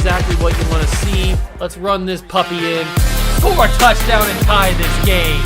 exactly what you want to see. Let's run this puppy in. Score a touchdown and tie this game.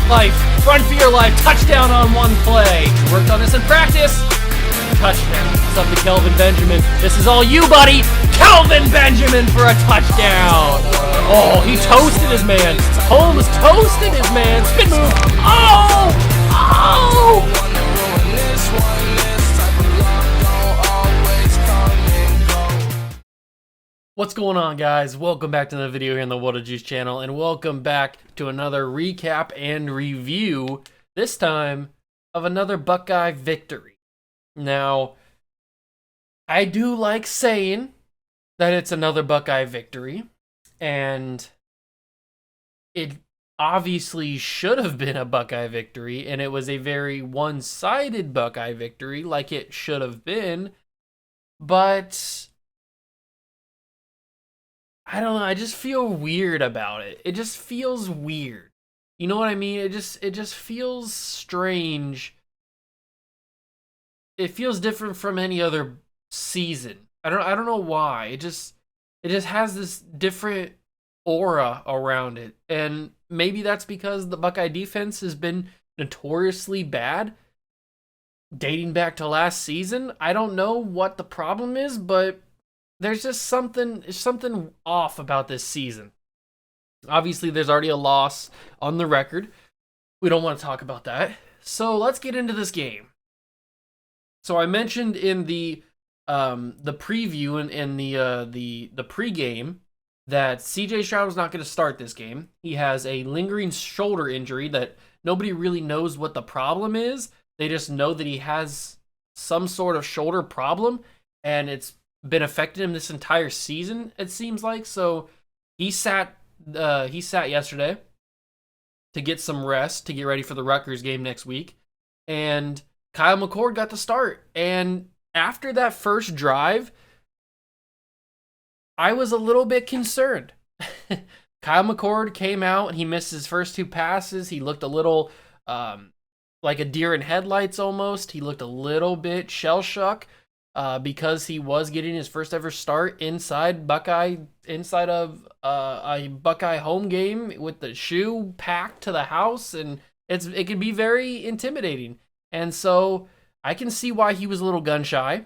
Life, run for your life, touchdown on one play. Worked on this in practice. Touchdown. It's up to Kayvon Benjamin. This is all you, buddy. Kayvon Benjamin for a touchdown. Oh, he toasted his man. Holmes toasted his man. Spin move. Oh! Oh! What's going on, guys? Welcome back to another video here on the Water Juice channel, and welcome back to another recap and review, this time of another Buckeye victory. Now, I do like saying that it's another Buckeye victory, and it obviously should have been a Buckeye victory, and it was a very one-sided Buckeye victory like it should have been, but I don't know, I just feel weird about it. It just feels weird. You know what I mean? It just feels strange. It feels different from any other season. I don't know why. It just has this different aura around it. And maybe that's because the Buckeye defense has been notoriously bad dating back to last season. I don't know what the problem is, but there's just something off about this season. Obviously, there's already a loss on the record. We don't want to talk about that. So let's get into this game. So I mentioned in the preview and in the pregame that C.J. Stroud was not going to start this game. He has a lingering shoulder injury that nobody really knows what the problem is. They just know that he has some sort of shoulder problem, and it's been affecting him this entire season, it seems like. So he sat yesterday to get some rest, to get ready for the Rutgers game next week. And Mccord got the start. And after that first drive, I was a little bit concerned. Mccord came out and he missed his first two passes. He looked a little like a deer in headlights almost. He looked a little bit shell-shocked. Because he was getting his first ever start inside of a Buckeye home game with the shoe packed to the house, and it can be very intimidating. And so I can see why he was a little gun shy.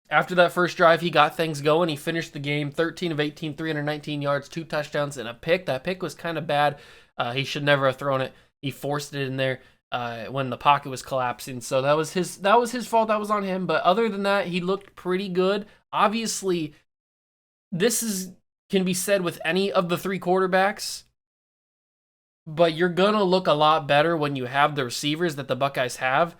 After that first drive, he got things going. He finished the game 13 of 18, 319 yards, 2 touchdowns, and a pick. That pick was kind of bad. He should never have thrown it. He forced it in there when the pocket was collapsing. So that was his fault. That was on him. But other than that, he looked pretty good. Obviously, can be said with any of the three quarterbacks, but you're gonna look a lot better when you have the receivers that the Buckeyes have.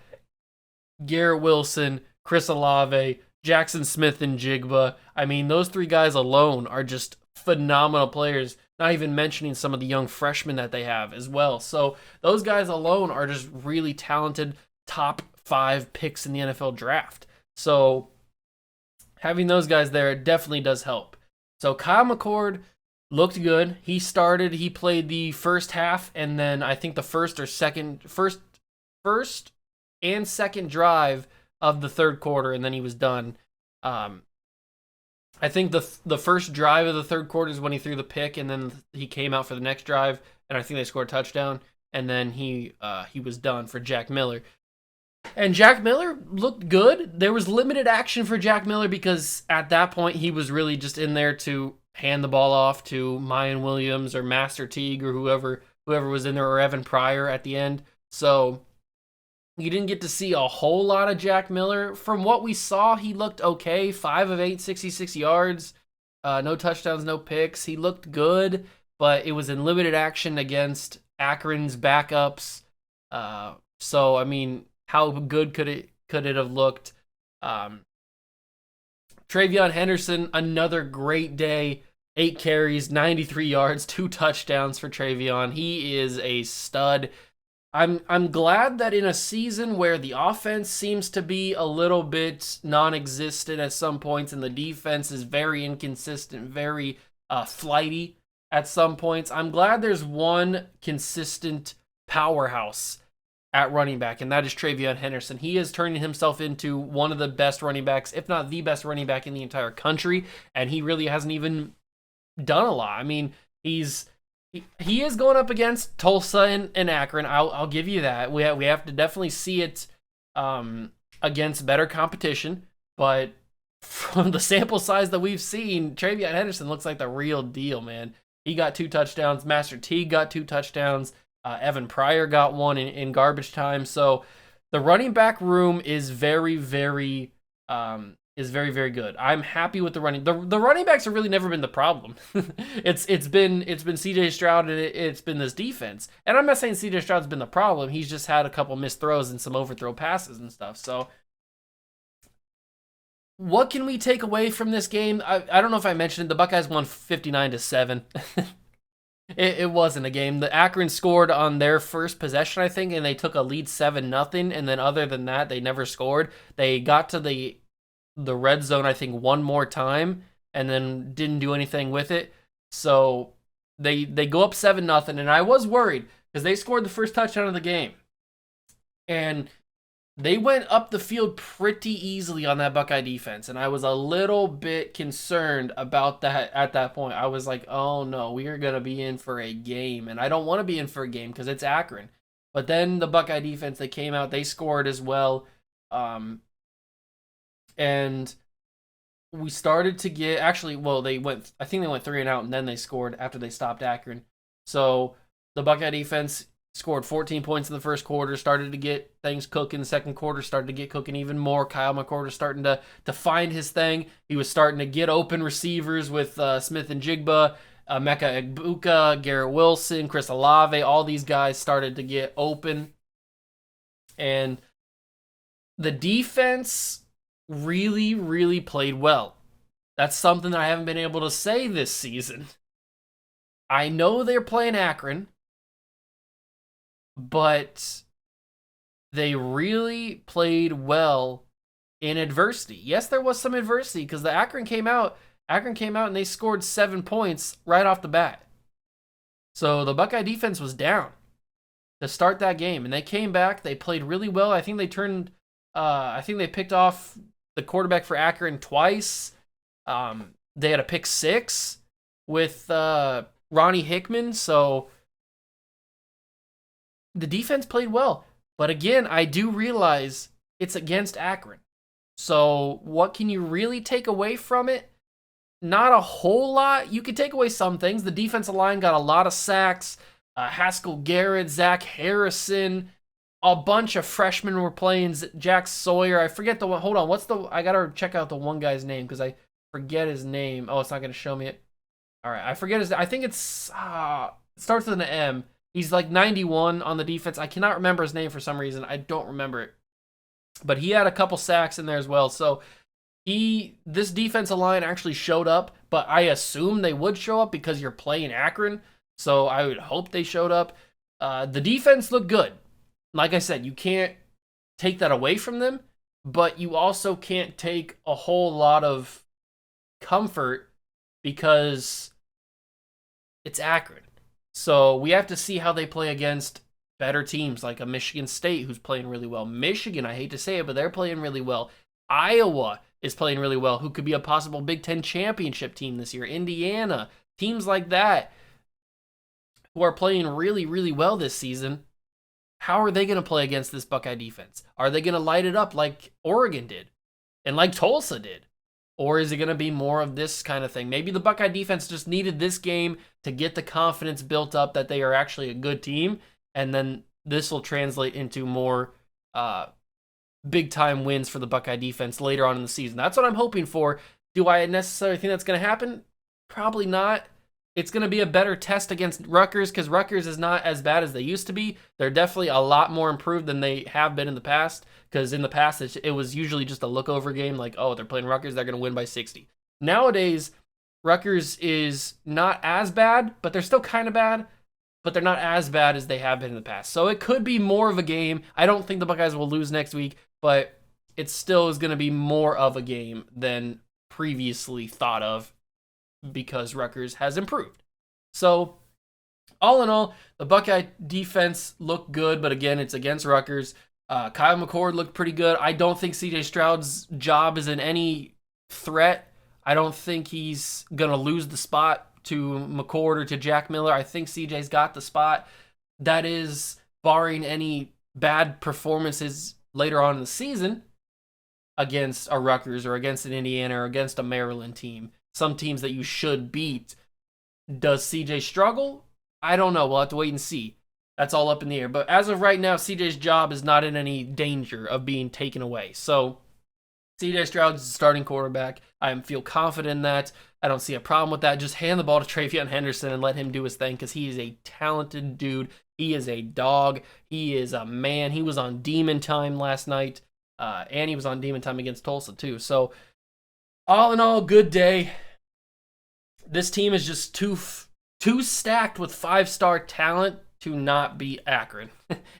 Garrett Wilson, Chris Olave, Jackson Smith, and Jigba. I mean, those three guys alone are just phenomenal players, not even mentioning some of the young freshmen that they have as well. So those guys alone are just really talented, top 5 picks in the NFL draft. So having those guys there definitely does help. So Mccord looked good. He played the first half, and then I think the first and second drive of the third quarter, and then he was done. I think the first drive of the third quarter is when he threw the pick, and then he came out for the next drive, and I think they scored a touchdown, and then he was done for Jack Miller. And Jack Miller looked good. There was limited action for Jack Miller because at that point he was really just in there to hand the ball off to Mayan Williams or Master Teague or whoever was in there, or Evan Pryor at the end. So you didn't get to see a whole lot of Jack Miller. From what we saw, he looked okay. 5 of 8, 66 yards. No touchdowns, no picks. He looked good, but it was in limited action against Akron's backups. So, I mean, how good could it have looked? Trevion Henderson, another great day. 8 carries, 93 yards, 2 touchdowns for Trevion. He is a stud. I'm glad that in a season where the offense seems to be a little bit non-existent at some points and the defense is very inconsistent, very flighty at some points, I'm glad there's one consistent powerhouse at running back, and that is Trevion Henderson. He is turning himself into one of the best running backs, if not the best running back in the entire country, and he really hasn't even done a lot. I mean, he is going up against Tulsa and Akron. I'll give you that. We have to definitely see it against better competition, but from the sample size that we've seen, Trevion Henderson looks like the real deal, man. He got 2 touchdowns. Master T got 2 touchdowns. Evan Pryor got one in garbage time. So the running back room is very, very good. I'm happy with the running. The running backs have really never been the problem. it's been CJ Stroud, and it's been this defense. And I'm not saying CJ Stroud's been the problem. He's just had a couple missed throws and some overthrow passes and stuff. So what can we take away from this game? I don't know if I mentioned it. The Buckeyes won 59-7. It wasn't a game. The Akron scored on their first possession, I think, and they took a lead 7-0. And then other than that, they never scored. They got to the red zone, I think, one more time, and then didn't do anything with it. So they go up 7-0, and I was worried because they scored the first touchdown of the game, and they went up the field pretty easily on that Buckeye defense, and I was a little bit concerned about that at that point. I was like, oh no, we are going to be in for a game, and I don't want to be in for a game because it's Akron. But then the Buckeye defense, they came out, they scored as well, and we started to get, actually, well, I think they went 3 and out, and then they scored after they stopped Akron. So the Buckeye defense scored 14 points in the first quarter, started to get things cooking. The second quarter started to get cooking even more. Kyle Mccord was starting to find his thing. He was starting to get open receivers with Smith and Jigba, Mecca Egbuka, Garrett Wilson, Chris Olave. All these guys started to get open. And the defense really, really played well. That's something that I haven't been able to say this season. I know they're playing Akron, but they really played well in adversity. Yes, there was some adversity because the Akron came out and they scored 7 points right off the bat. So the Buckeye defense was down to start that game, and they came back. They played really well. I think they picked off the quarterback for Akron twice. They had a pick 6 with Ronnie Hickman. So the defense played well. But again, I do realize it's against Akron. So what can you really take away from it? Not a whole lot. You can take away some things. The defensive line got a lot of sacks. Haskell Garrett, Zach Harrison, a bunch of freshmen were playing. Jack Sawyer. I forget the one. Hold on. I got to check out the one guy's name because I forget his name. Oh, it's not going to show me it. All right. I forget his. I think it starts with an M. He's like 91 on the defense. I cannot remember his name for some reason. I don't remember it. But he had a couple sacks in there as well. So this defensive line actually showed up, but I assume they would show up because you're playing Akron. So I would hope they showed up. The defense looked good. Like I said, you can't take that away from them, but you also can't take a whole lot of comfort because it's Akron. So we have to see how they play against better teams like a Michigan State who's playing really well. Michigan, I hate to say it, but they're playing really well. Iowa is playing really well, who could be a possible Big Ten championship team this year. Indiana, teams like that who are playing really, really well this season. How are they going to play against this Buckeye defense? Are they going to light it up like Oregon did and like Tulsa did? Or is it going to be more of this kind of thing? Maybe the Buckeye defense just needed this game to get the confidence built up that they are actually a good team, and then this will translate into more big-time wins for the Buckeye defense later on in the season. That's what I'm hoping for. Do I necessarily think that's going to happen? Probably not. It's going to be a better test against Rutgers because Rutgers is not as bad as they used to be. They're definitely a lot more improved than they have been in the past because in the past it was usually just a look-over game like, oh, they're playing Rutgers, they're going to win by 60. Nowadays, Rutgers is not as bad, but they're still kind of bad, but they're not as bad as they have been in the past. So it could be more of a game. I don't think the Buckeyes will lose next week, but it still is going to be more of a game than previously thought of because Rutgers has improved. So All in all, the Buckeye defense looked good, but again, it's against Rutgers. Kyle Mccord looked pretty good. I don't think CJ Stroud's job is in any threat. I don't think he's going to lose the spot to McCord or to Jack Miller. I think CJ's got the spot. That is barring any bad performances later on in the season against a Rutgers or against an Indiana or against a Maryland team. Some teams that you should beat. Does CJ struggle? I don't know. We'll have to wait and see. That's all up in the air. But as of right now, CJ's job is not in any danger of being taken away. So CJ Stroud's the starting quarterback. I feel confident in that. I don't see a problem with that. Just hand the ball to Trevion Henderson and let him do his thing because he is a talented dude. He is a dog. He is a man. He was on demon time last night, and he was on demon time against Tulsa too. So all in all, good day. This team is just too stacked with 5-star talent to not be Akron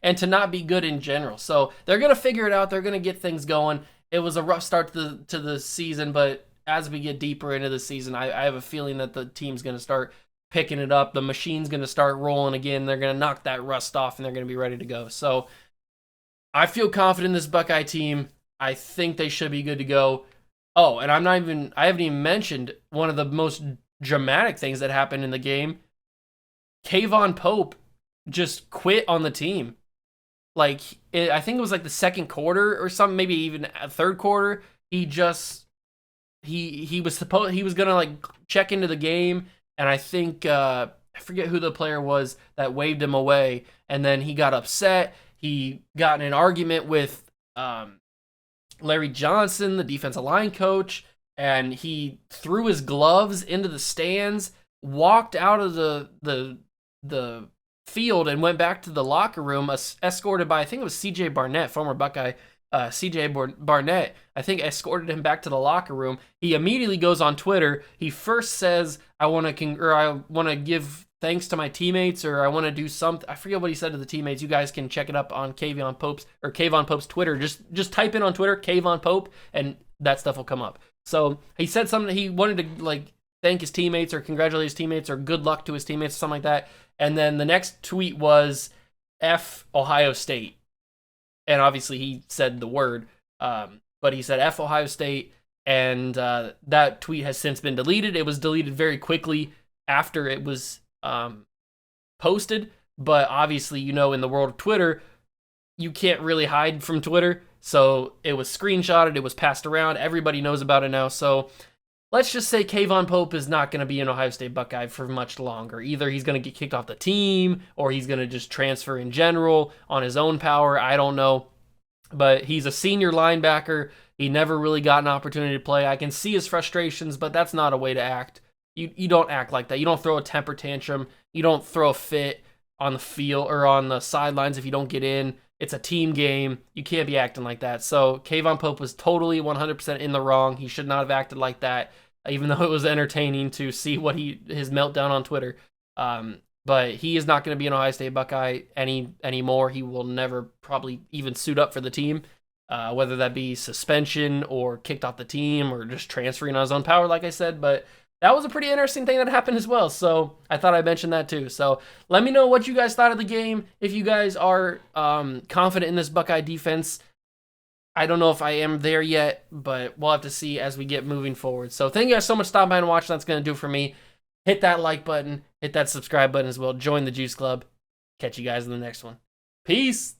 and to not be good in general. So they're going to figure it out. They're going to get things going. It was a rough start to the season, but as we get deeper into the season, I have a feeling that the team's going to start picking it up. The machine's going to start rolling again. They're going to knock that rust off, and they're going to be ready to go. So I feel confident in this Buckeye team. I think they should be good to go. Oh, and I haven't even mentioned one of the most dramatic things that happened in the game. Kayvon Pope just quit on the team. I think it was like the second quarter or something, maybe even a third quarter. He was gonna like check into the game, and I think I forget who the player was that waved him away, and then he got upset. He got in an argument with Larry Johnson, the defensive line coach, and he threw his gloves into the stands, walked out of the field, and went back to the locker room, escorted by, I think it was C.J. Barnett, former Buckeye. C.J. Barnett, I think, escorted him back to the locker room. He immediately goes on Twitter. He first says, I want to give thanks to my teammates, or I want to do something. I forget what he said to the teammates. You guys can check it up on Kayvon Pope's Twitter. Just type in on Twitter, Kayvon Pope, and that stuff will come up. So he said something. He wanted to thank his teammates or congratulate his teammates or good luck to his teammates or something like that. And then the next tweet was F Ohio State. And obviously he said the word, but he said F Ohio State, and that tweet has since been deleted. It was deleted very quickly after it was posted, but obviously, in the world of Twitter, you can't really hide from Twitter. So it was screenshotted, it was passed around, everybody knows about it now. So let's just say Kayvon Pope is not going to be an Ohio State Buckeye for much longer. Either he's going to get kicked off the team, or he's going to just transfer in general on his own power. I don't know. But he's a senior linebacker. He never really got an opportunity to play. I can see his frustrations, but that's not a way to act. You don't act like that. You don't throw a temper tantrum. You don't throw a fit on the field or on the sidelines if you don't get in. It's a team game. You can't be acting like that. So Kayvon Pope was totally 100% in the wrong. He should not have acted like that, even though it was entertaining to see his meltdown on Twitter. But he is not going to be an Ohio State Buckeye anymore. He will never probably even suit up for the team, whether that be suspension or kicked off the team or just transferring on his own power, like I said. But that was a pretty interesting thing that happened as well. So I thought I'd mention that too. So let me know what you guys thought of the game. If you guys are confident in this Buckeye defense. I don't know if I am there yet, but we'll have to see as we get moving forward. So thank you guys so much for stopping by and watching. That's going to do it for me. Hit that like button. Hit that subscribe button as well. Join the Juice Club. Catch you guys in the next one. Peace.